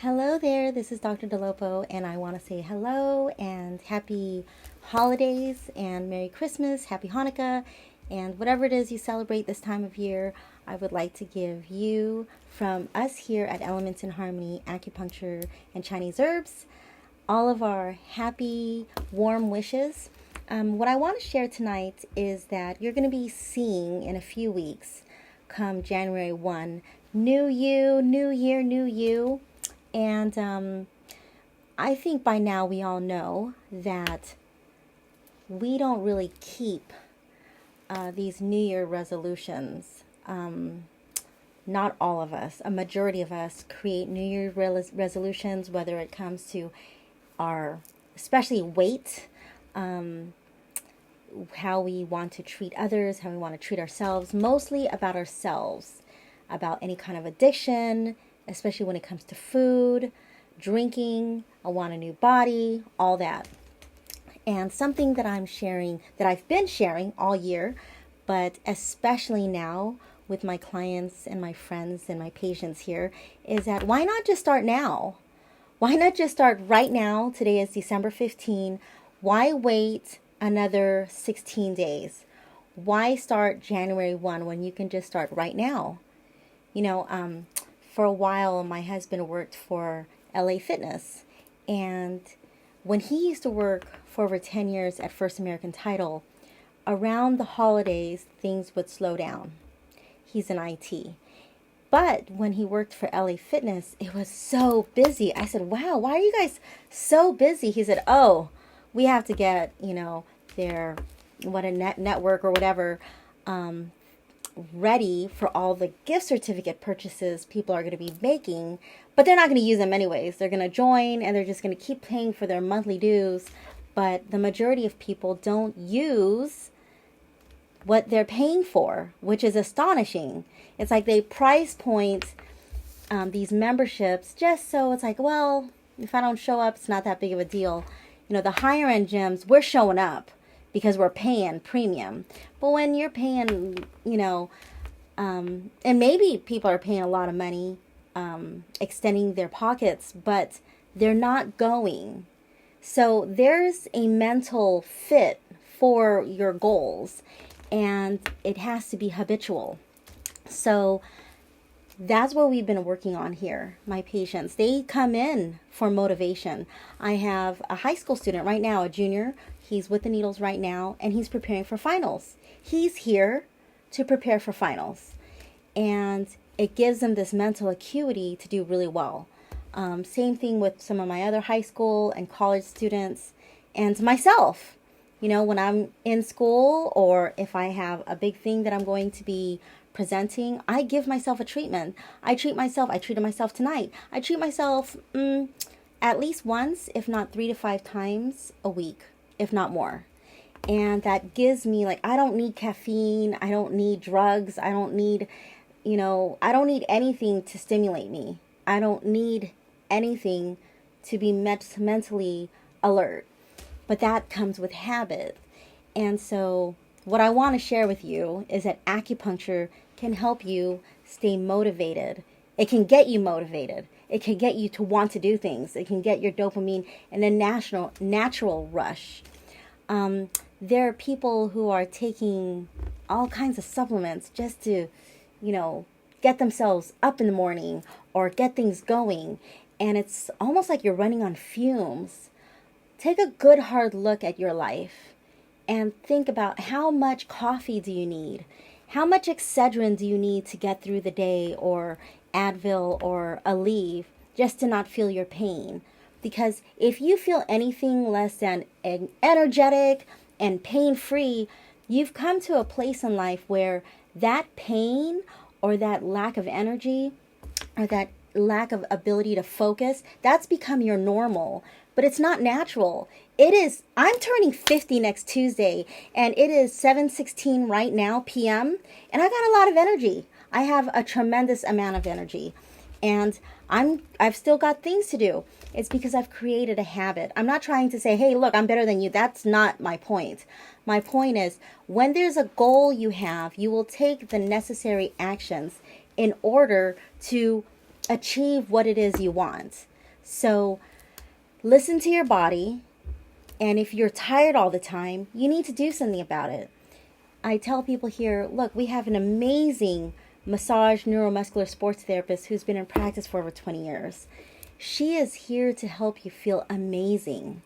Hello there, this is Dr. Dolopo, and I want to say hello and happy holidays and Merry Christmas, Happy Hanukkah, and whatever it is you celebrate this time of year. I would like to give you, from us here at Elements in Harmony, Acupuncture, and Chinese Herbs, all of our happy, warm wishes. What I want to share tonight is that you're going to be seeing in a few weeks, come January 1, new you, new year, new you. And I think by now we all know that we don't really keep these New Year resolutions. Not all of us, a majority of us create New Year resolutions, whether it comes to our, especially weight, how we want to treat others, how we want to treat ourselves, mostly about ourselves, about any kind of addiction, especially when it comes to food, drinking, I want a new body, all that. And something that I'm sharing, that I've been sharing all year, but especially now with my clients and my friends and my patients here, is that why not just start now? Why not just start right now? Today is December 15. Why wait another 16 days? Why start January 1 when you can just start right now? For a while, my husband worked for L.A. Fitness, and when he used to work for over 10 years at First American Title, around the holidays, things would slow down. He's in IT. But when he worked for L.A. Fitness, it was so busy. I said, wow, why are you guys so busy? He said, oh, we have to get, their, network or whatever, ready for all the gift certificate purchases people are going to be making, but they're not going to use them anyways. They're going to join and they're just going to keep paying for their monthly dues, but the majority of people don't use what they're paying for, which is astonishing. It's like they price point these memberships just so it's like, well, if I don't show up, it's not that big of a deal. The higher end gyms, we're showing up because we're paying premium. But when you're paying, and maybe people are paying a lot of money, extending their pockets, but they're not going. So there's a mental fit for your goals, and it has to be habitual. So that's what we've been working on here. My patients, they come in for motivation. I have a high school student right now, a junior. He's with the needles right now, and he's preparing for finals. He's here to prepare for finals. And it gives them this mental acuity to do really well. Same thing with some of my other high school and college students and myself. When I'm in school or if I have a big thing that I'm going to be presenting, I give myself a treatment. I treated myself tonight. I treat myself at least once, if not 3 to 5 times a week, if not more. And that gives me, I don't need caffeine. I don't need drugs. I don't need, I don't need anything to stimulate me. I don't need anything to be mentally alert. But that comes with habit. And so what I want to share with you is that acupuncture can help you stay motivated. It can get you motivated. It can get you to want to do things. It can get your dopamine in a natural rush. There are people who are taking all kinds of supplements just to, get themselves up in the morning or get things going. And it's almost like you're running on fumes. Take a good hard look at your life and think about how much coffee do you need? How much Excedrin do you need to get through the day, or Advil or Aleve, just to not feel your pain? Because if you feel anything less than energetic and pain-free, you've come to a place in life where that pain or that lack of energy or that lack of ability to focus, that's become your normal. But it's not natural. I'm turning 50 next Tuesday, and it is 7:16 right now, p.m., and I got a lot of energy. I have a tremendous amount of energy, and I've still got things to do. It's because I've created a habit. I'm not trying to say, hey, look, I'm better than you. That's not my point. My point is, when there's a goal you have, you will take the necessary actions in order to achieve what it is you want. So listen to your body. And if you're tired all the time, you need to do something about it. I tell people here, look, we have an amazing massage neuromuscular sports therapist who's been in practice for over 20 years. She is here to help you feel amazing.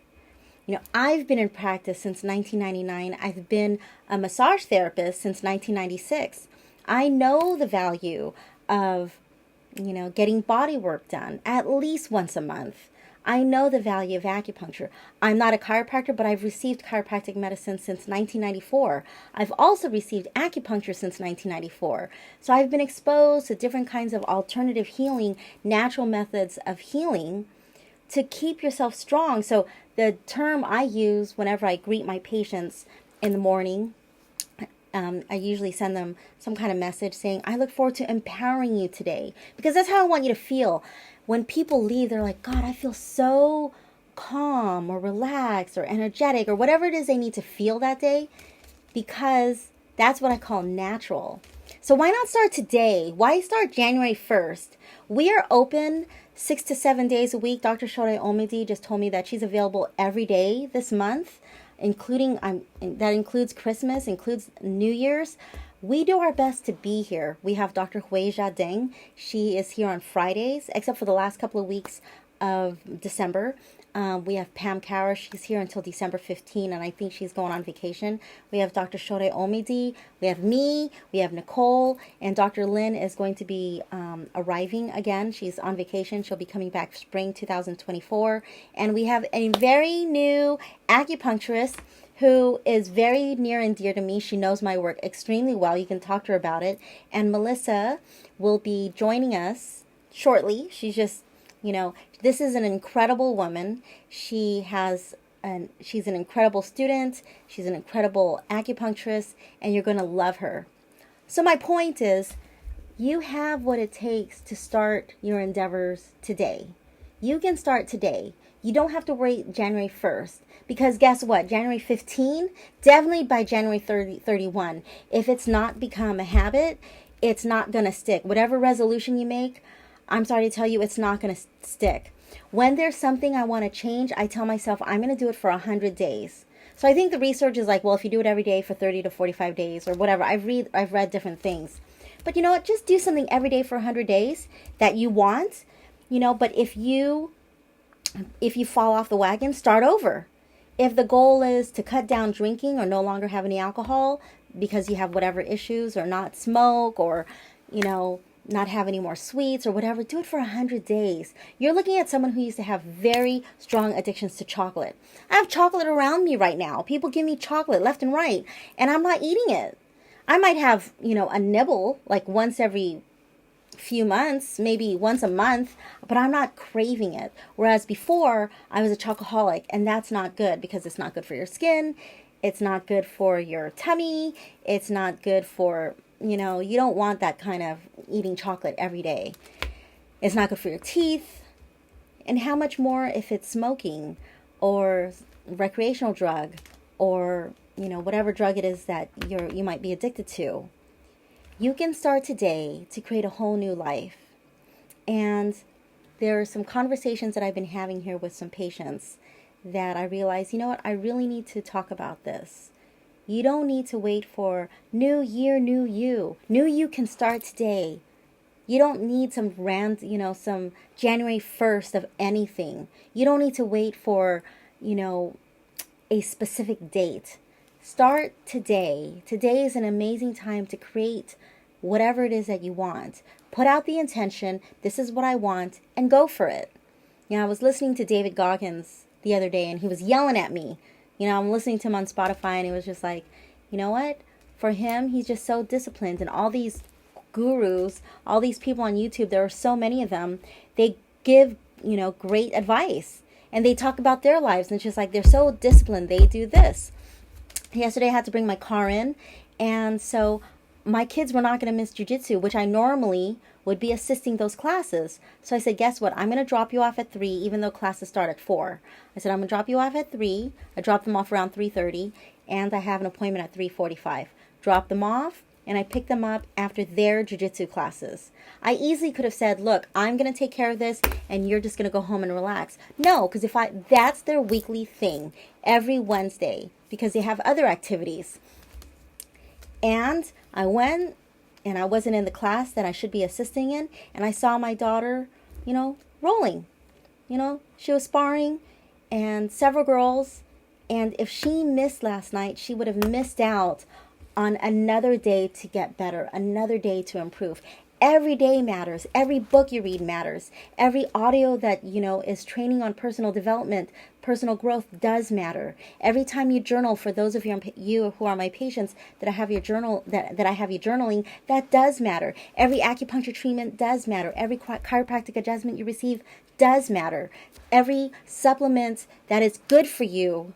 You know, I've been in practice since 1999. I've been a massage therapist since 1996. I know the value of, getting body work done at least once a month. I know the value of acupuncture. I'm not a chiropractor, but I've received chiropractic medicine since 1994. I've also received acupuncture since 1994. So I've been exposed to different kinds of alternative healing, natural methods of healing to keep yourself strong. So the term I use whenever I greet my patients in the morning, I usually send them some kind of message saying, I look forward to empowering you today. Because that's how I want you to feel. When people leave, they're like, God, I feel so calm or relaxed or energetic or whatever it is they need to feel that day, because that's what I call natural. So why not start today? Why start January 1st? We are open 6 to 7 days a week. Dr. Shore Omidi just told me that she's available every day this month, including that includes Christmas, includes New Year's. We do our best to be here. We have Dr. Huizha Deng. She is here on Fridays, except for the last couple of weeks of December. We have Pam Kara. She's here until December 15, and I think she's going on vacation. We have Dr. Shore Omidi. We have me. We have Nicole. And Dr. Lynn is going to be arriving again. She's on vacation. She'll be coming back spring 2024. And we have a very new acupuncturist who is very near and dear to me. She knows my work extremely well. You can talk to her about it. And Melissa will be joining us shortly. She's just, this is an incredible woman. She's an incredible student. She's an incredible acupuncturist, and you're going to love her. So my point is, you have what it takes to start your endeavors today. You can start today. You don't have to wait January 1st. Because guess what? January 15, definitely by January 31. If it's not become a habit, it's not going to stick. Whatever resolution you make, I'm sorry to tell you, it's not going to stick. When there's something I want to change, I tell myself I'm going to do it for 100 days. So I think the research is like, well, if you do it every day for 30 to 45 days or whatever, I've read different things. But you know what? Just do something every day for 100 days that you want, but if you fall off the wagon, start over. If the goal is to cut down drinking or no longer have any alcohol because you have whatever issues, or not smoke, or, not have any more sweets or whatever, do it for 100 days. You're looking at someone who used to have very strong addictions to chocolate. I have chocolate around me right now. People give me chocolate left and right, and I'm not eating it. I might have, a nibble like once every few months, maybe once a month, but I'm not craving it. Whereas before, I was a chocoholic, and that's not good because it's not good for your skin. It's not good for your tummy. It's not good for, you don't want that kind of eating chocolate every day. It's not good for your teeth. And how much more if it's smoking or recreational drug or, whatever drug it is that you might be addicted to. You can start today to create a whole new life. And there are some conversations that I've been having here with some patients that I realize, I really need to talk about this. You don't need to wait for new year, new you. New you can start today. You don't need some some January 1st of anything. You don't need to wait for, a specific date. Start today. Today is an amazing time to create whatever it is that you want. Put out the intention, this is what I want, and go for it. I was listening to David Goggins the other day, and he was yelling at me. I'm listening to him on Spotify, and he was just like, you know what? For him, he's just so disciplined, and all these gurus, all these people on YouTube, there are so many of them, they give, great advice, and they talk about their lives, and it's just like, they're so disciplined, they do this. Yesterday, I had to bring my car in, and so my kids were not going to miss jiu-jitsu, which I normally would be assisting those classes. So I said, guess what? I'm going to drop you off at 3, even though classes start at 4. I said, I'm going to drop you off at 3. I dropped them off around 3:30, and I have an appointment at 3:45. Drop them off, and I picked them up after their jiu-jitsu classes. I easily could have said, look, I'm going to take care of this and you're just going to go home and relax. No, because that's their weekly thing every Wednesday because they have other activities. And I went and I wasn't in the class that I should be assisting in, and I saw my daughter, rolling. She was sparring and several girls, and if she missed last night, she would have missed out on another day to get better, another day to improve. Every day matters. Every book you read matters. Every audio that, is training on personal development, personal growth does matter. Every time you journal, for those of you who are my patients that I have your journal, that I have you journaling, that does matter. Every acupuncture treatment does matter. Every chiropractic adjustment you receive does matter. Every supplement that is good for you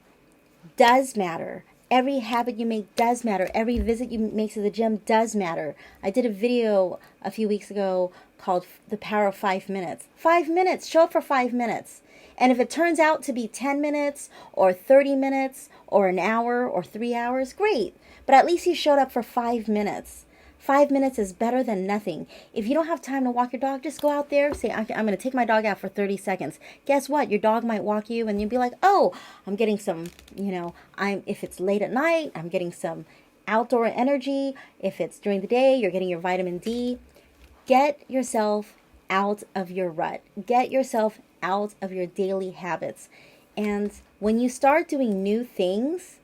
does matter. Every habit you make does matter. Every visit you make to the gym does matter. I did a video a few weeks ago called The Power of 5 Minutes. 5 minutes. Show up for 5 minutes. And if it turns out to be 10 minutes or 30 minutes or an hour or 3 hours, great. But at least you showed up for 5 minutes. 5 minutes is better than nothing. If you don't have time to walk your dog, just go out there, say, I'm going to take my dog out for 30 seconds. Guess what? Your dog might walk you and you'll be like, oh, I'm getting some, if it's late at night, I'm getting some outdoor energy. If it's during the day, you're getting your vitamin D. Get yourself out of your rut. Get yourself out of your daily habits. And when you start doing new things,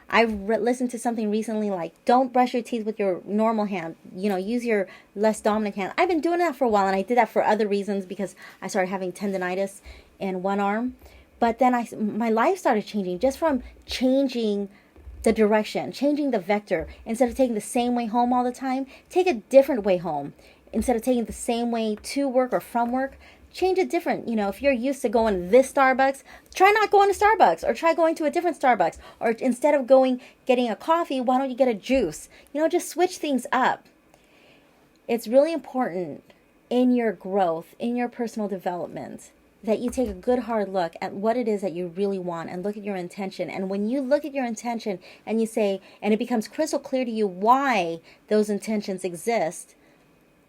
I listened to something recently like, don't brush your teeth with your normal hand, use your less dominant hand. I've been doing that for a while, and I did that for other reasons because I started having tendonitis in one arm. But then my life started changing just from changing the direction, changing the vector. Instead of taking the same way home all the time, take a different way home. Instead of taking the same way to work or from work, change it different. If you're used to going to this Starbucks, try not going to Starbucks, or try going to a different Starbucks. Or instead of getting a coffee, why don't you get a juice? Just switch things up. It's really important in your growth, in your personal development, that you take a good hard look at what it is that you really want and look at your intention. And when you look at your intention and you say, and it becomes crystal clear to you why those intentions exist,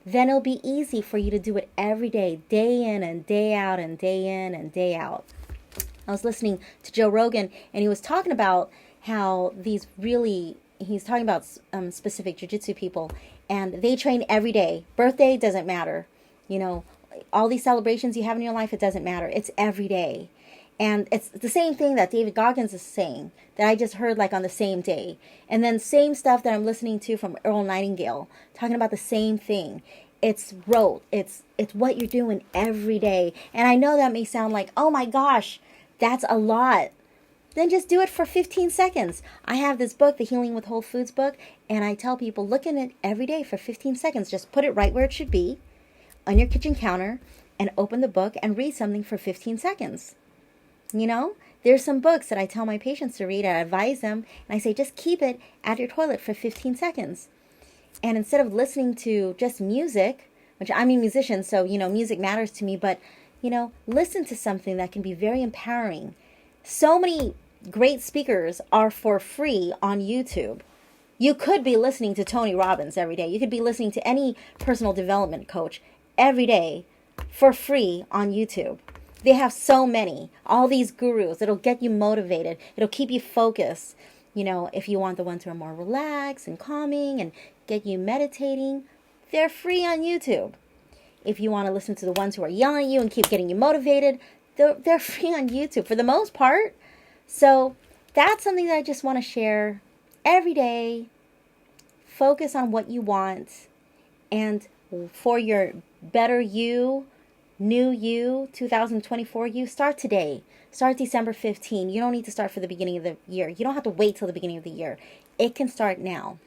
then it'll be easy for you to do it every day, day in and day out and day in and day out. I was listening to Joe Rogan, and he was talking about how he's talking about specific jiu-jitsu people, and they train every day. Birthday doesn't matter. All these celebrations you have in your life, it doesn't matter. It's every day. And it's the same thing that David Goggins is saying that I just heard on the same day. And then same stuff that I'm listening to from Earl Nightingale, talking about the same thing. It's rote. It's what you're doing every day. And I know that may sound like, oh my gosh, that's a lot. Then just do it for 15 seconds. I have this book, the Healing with Whole Foods book, and I tell people, look at it every day for 15 seconds. Just put it right where it should be on your kitchen counter and open the book and read something for 15 seconds. There's some books that I tell my patients to read. I advise them, and I say, just keep it at your toilet for 15 seconds. And instead of listening to just music, which I'm a musician, so, music matters to me, but, listen to something that can be very empowering. So many great speakers are for free on YouTube. You could be listening to Tony Robbins every day. You could be listening to any personal development coach every day for free on YouTube. They have so many, all these gurus. It'll get you motivated. It'll keep you focused. If you want the ones who are more relaxed and calming and get you meditating, they're free on YouTube. If you want to listen to the ones who are yelling at you and keep getting you motivated, they're free on YouTube for the most part. So that's something that I just want to share every day. Focus on what you want, and for your better you, new you, 2024 you, start today. Start December 15. You don't need to start for the beginning of the year. You don't have to wait till the beginning of the year. It can start now.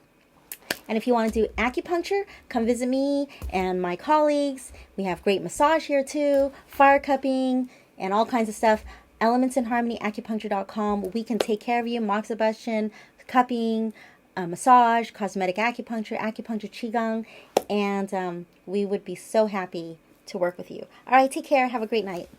And if you want to do acupuncture, come visit me and my colleagues. We have great massage here too, fire cupping, and all kinds of stuff. elementsinharmonyacupuncture.com. We can take care of you. Moxibustion, cupping, massage, cosmetic acupuncture, acupuncture qigong, and we would be so happy to work with you. All right, take care. Have a great night.